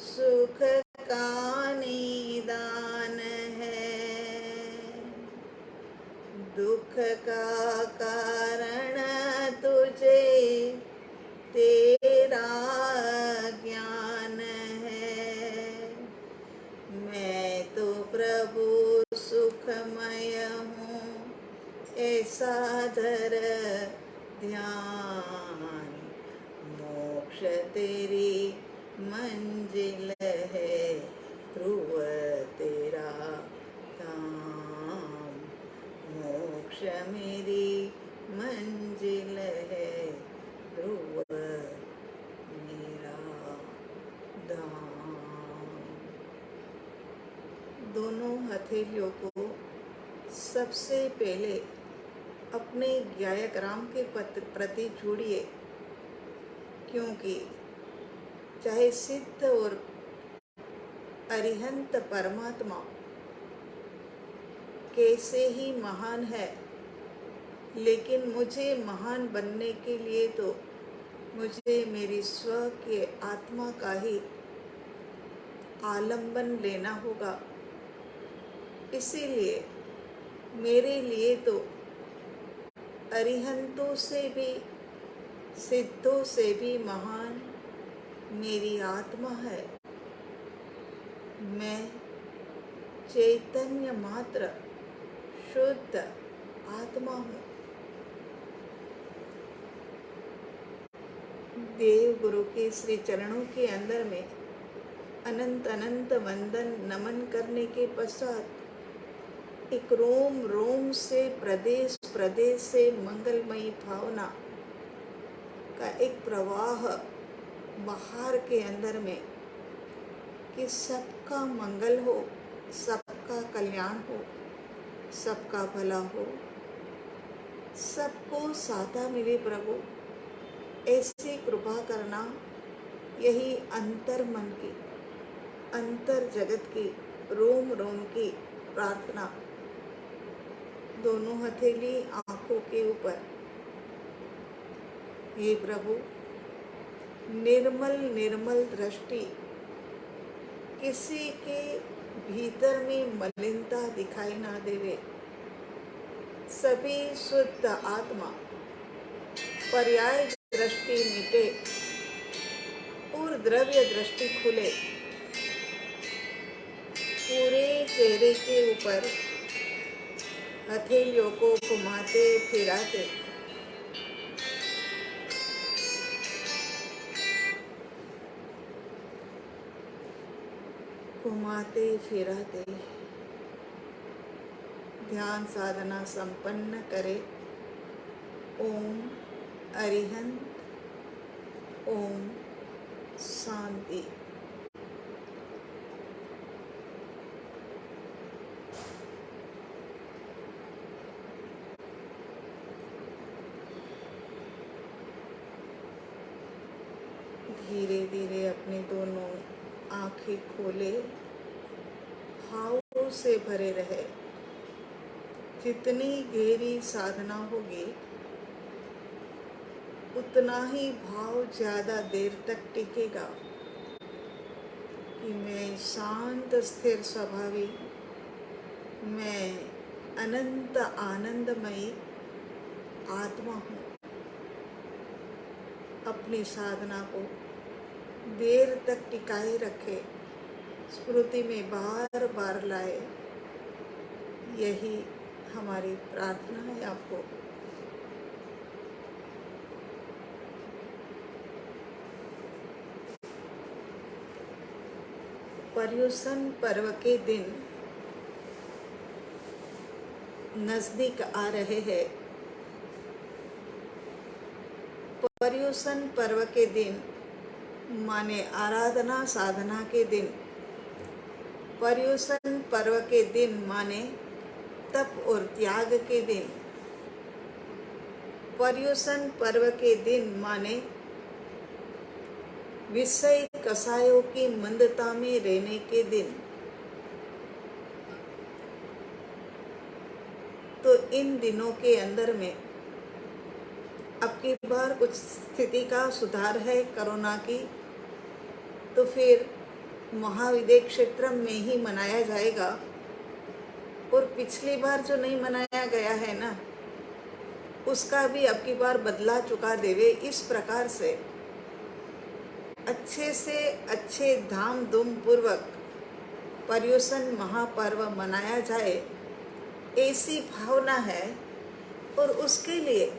सुख का निदान है। दुख का कारण तुझे तेरा ज्ञान है। मैं तो प्रभु सुखमय हूँ, ऐसा धर ध्यान। मोक्ष तेरी मंजिल है, ध्रुव तेरा धाम। मोक्ष मेरी मंजिल है, ध्रुव मेरा धाम। दोनों हथेलियों को सबसे पहले अपने ज्ञायग्राम के प्रति जोड़िए, क्योंकि चाहे सिद्ध और अरिहंत परमात्मा कैसे ही महान है, लेकिन मुझे महान बनने के लिए तो मुझे मेरी स्व के आत्मा का ही आलंबन लेना होगा। इसीलिए मेरे लिए तो अरिहंतों से भी सिद्धों से भी महान मेरी आत्मा है। मैं चैतन्य मात्र शुद्ध आत्मा हूँ। देव गुरु के श्री चरणों के अंदर में अनंत अनंत वंदन नमन करने के पश्चात एक रोम रोम से प्रदेश प्रदेश से मंगलमयी भावना का एक प्रवाह बाहर के अंदर में कि सबका मंगल हो, सबका कल्याण हो, सबका भला हो, सबको साथा मिले प्रभु, ऐसी कृपा करना। यही अंतर मन की, अंतर जगत की, रोम रोम की प्रार्थना दोनों हथेली आंखों के ऊपर। हे प्रभु, निर्मल निर्मल दृष्टि, किसी के भीतर में मलिनता दिखाई ना देवे। सभी शुद्ध आत्मा पर्याय दृष्टि मिटे और द्रव्य दृष्टि खुले। पूरे चेहरे के ऊपर हथेलियों को घुमाते फिराते घुमाते फिराते ध्यान साधना संपन्न करे। ओम अरिहंत, ओम शांति। धीरे धीरे अपने दोनों आंखें खोले, भावों से भरे रहे। जितनी गहरी साधना होगी उतना ही भाव ज्यादा देर तक टिकेगा कि मैं शांत स्थिर स्वभावी, मैं अनंत आनंदमयी आत्मा हूँ। अपनी साधना को देर तक टिकाए रखे, स्मृति में बार बार लाए, यही हमारी प्रार्थना है आपको। पर्युषण पर्व के दिन नजदीक आ रहे हैं। पर्युषण पर्व के दिन माने आराधना साधना के दिन। पर्युषण पर्व के दिन माने तप और त्याग के दिन। पर्युषण पर्व के दिन माने विषय कसायों की मंदता में रहने के दिन। तो इन दिनों के अंदर में अब की बार कुछ स्थिति का सुधार है कोरोना की, तो फिर महाविद्य क्षेत्र में ही मनाया जाएगा। और पिछली बार जो नहीं मनाया गया है ना, उसका भी अब की बार बदला चुका देवे। इस प्रकार से अच्छे धाम धूम पूर्वक पर्युषण महापर्व मनाया जाए, ऐसी भावना है। और उसके लिए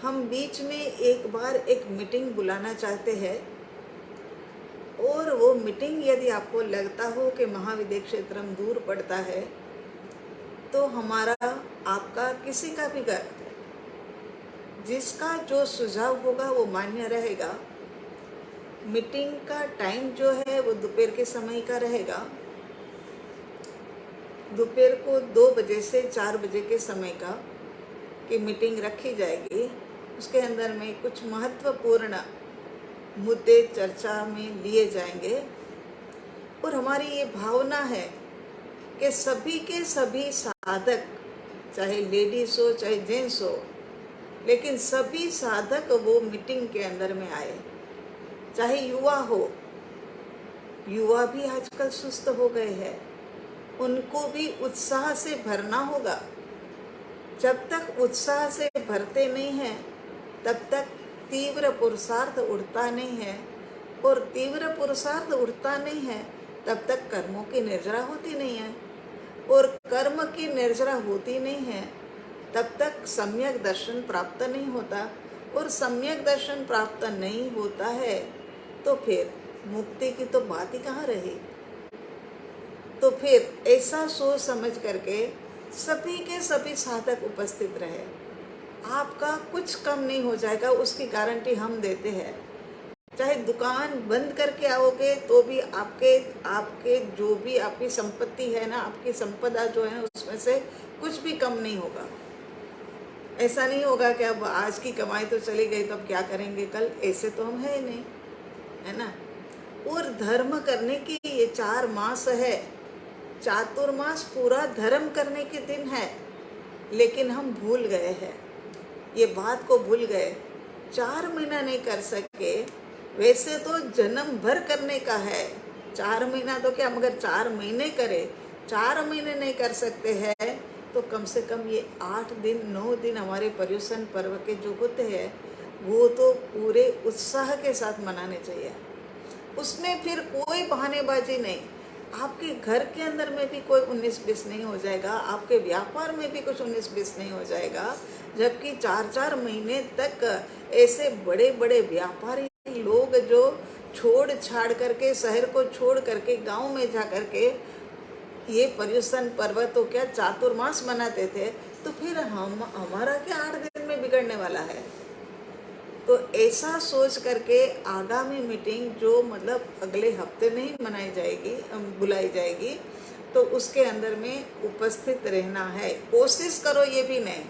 हम बीच में एक बार एक मीटिंग बुलाना चाहते हैं। और वो मीटिंग यदि आपको लगता हो कि महाविद्य क्षेत्र दूर पड़ता है, तो हमारा आपका किसी का भी घर, जिसका जो सुझाव होगा वो मान्य रहेगा। मीटिंग का टाइम जो है वो दोपहर के समय का रहेगा। दोपहर को 2 बजे से 4 बजे के समय का की मीटिंग रखी जाएगी। उसके अंदर में कुछ महत्वपूर्ण मुद्दे चर्चा में लिए जाएंगे। और हमारी ये भावना है कि सभी के सभी साधक, चाहे लेडीज हो चाहे जेंट्स हो, लेकिन सभी साधक वो मीटिंग के अंदर में आए। चाहे युवा हो, युवा भी आजकल सुस्त हो गए हैं, उनको भी उत्साह से भरना होगा। जब तक उत्साह से भरते नहीं हैं, तब तक तीव्र पुरुषार्थ उठता नहीं है। और तीव्र पुरुषार्थ उठता नहीं है, तब तक कर्मों की निर्जरा होती नहीं है। और कर्म की निर्जरा होती नहीं है, तब तक सम्यक दर्शन प्राप्त नहीं होता। और सम्यक दर्शन प्राप्त नहीं होता है, तो फिर मुक्ति की तो बात ही कहाँ रही। तो फिर ऐसा सोच समझ करके सभी के सभी साधक उपस्थित रहे। आपका कुछ कम नहीं हो जाएगा, उसकी गारंटी हम देते हैं। चाहे दुकान बंद करके आओगे तो भी आपके जो भी आपकी संपत्ति है ना, आपकी संपदा जो है उसमें से कुछ भी कम नहीं होगा। ऐसा नहीं होगा कि अब आज की कमाई तो चली गई तो अब क्या करेंगे कल, ऐसे तो हम है नहीं, है ना। और धर्म करने की ये 4 मास है, चातुर्मास पूरा धर्म करने के दिन है। लेकिन हम भूल गए हैं, ये बात को भूल गए। 4 महीना नहीं कर सके, वैसे तो जन्म भर करने का है। 4 महीना तो क्या, मगर 4 महीने करे, 4 महीने नहीं कर सकते हैं तो कम से कम ये 8 दिन 9 दिन हमारे पर्युषण पर्व के जो होते हैं वो तो पूरे उत्साह के साथ मनाने चाहिए। उसमें फिर कोई बहानेबाजी नहीं। आपके घर के अंदर में भी कोई 19-20 नहीं हो जाएगा, आपके व्यापार में भी कुछ 19-20 नहीं हो जाएगा। जबकि 4-4 महीने तक ऐसे बड़े बड़े व्यापारी लोग जो छोड़ छाड़ करके, शहर को छोड़ करके गांव में जा करके ये पर्युषण पर्व तो क्या चातुर्मास मनाते थे, तो फिर हमारा क्या 8 दिन में बिगड़ने वाला है। तो ऐसा सोच करके आगामी मीटिंग जो मतलब अगले हफ्ते में ही मनाई जाएगी, बुलाई जाएगी, तो उसके अंदर में उपस्थित रहना है। कोशिश करो, ये भी नहीं,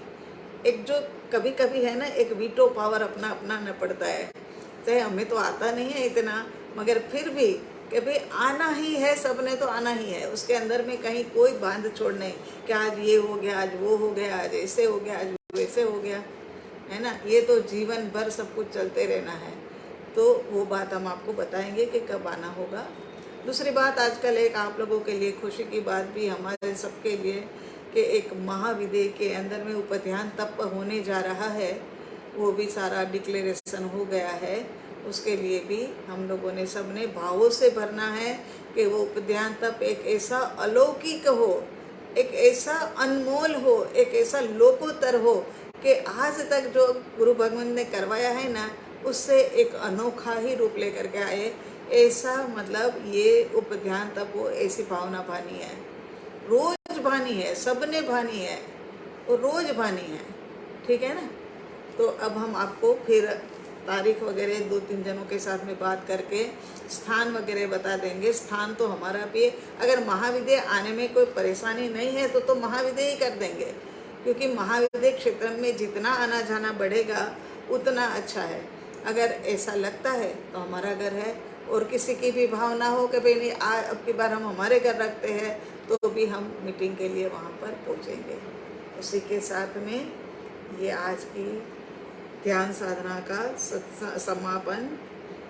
एक जो कभी कभी है ना, एक वीटो पावर अपना अपनाना पड़ता है। चाहे हमें तो आता नहीं है इतना, मगर फिर भी कि भाई आना ही है, सबने तो आना ही है। उसके अंदर में कहीं कोई बांध छोड़ नहीं कि आज ये हो गया, आज वो हो गया, आज ऐसे हो गया, आज वैसे हो गया, है ना। ये तो जीवन भर सब कुछ चलते रहना है। तो वो बात हम आपको बताएंगे कि कब आना होगा। दूसरी बात, आजकल एक आप लोगों के लिए खुशी की बात भी हमारे सबके लिए कि एक महाविद्य के अंदर में उपध्यान तप होने जा रहा है। वो भी सारा डिक्लेरेशन हो गया है। उसके लिए भी हम लोगों ने सबने भावों से भरना है कि वो उपध्यान तप एक ऐसा अलौकिक हो, एक ऐसा अनमोल हो, एक ऐसा लोकोत्तर हो कि आज तक जो गुरु भगवान ने करवाया है ना, उससे एक अनोखा ही रूप लेकर के आए। ऐसा मतलब ये उपध्यान तप वो ऐसी भावना भानी है, रोज भानी है, सबने भानी है, वो रोज भानी है। ठीक है ना। तो अब हम आपको फिर तारीख वगैरह 2-3 जनों के साथ में बात करके स्थान वगैरह बता देंगे। स्थान तो हमारा भी, अगर महाविद्य आने में कोई परेशानी नहीं है तो महाविद्य ही कर देंगे, क्योंकि महाविद्य क्षेत्र में जितना आना जाना बढ़ेगा उतना अच्छा है। अगर ऐसा लगता है तो हमारा घर है, और किसी की भी भावना हो कि भाई नहीं अब की बार हम हमारे घर रखते हैं, तो भी हम मीटिंग के लिए वहाँ पर पहुँचेंगे। उसी के साथ में ये आज की ध्यान साधना का समापन।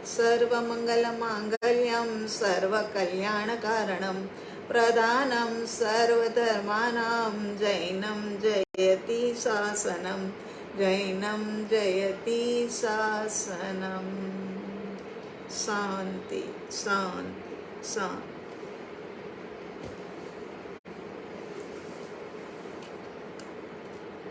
सर्वमंगल मांगल्यम सर्वकल्याण कारणम प्रधानम सर्वधर्मानां जैनम जयति शासनम, जैनम जयति शासनम। शांति शांति शांति।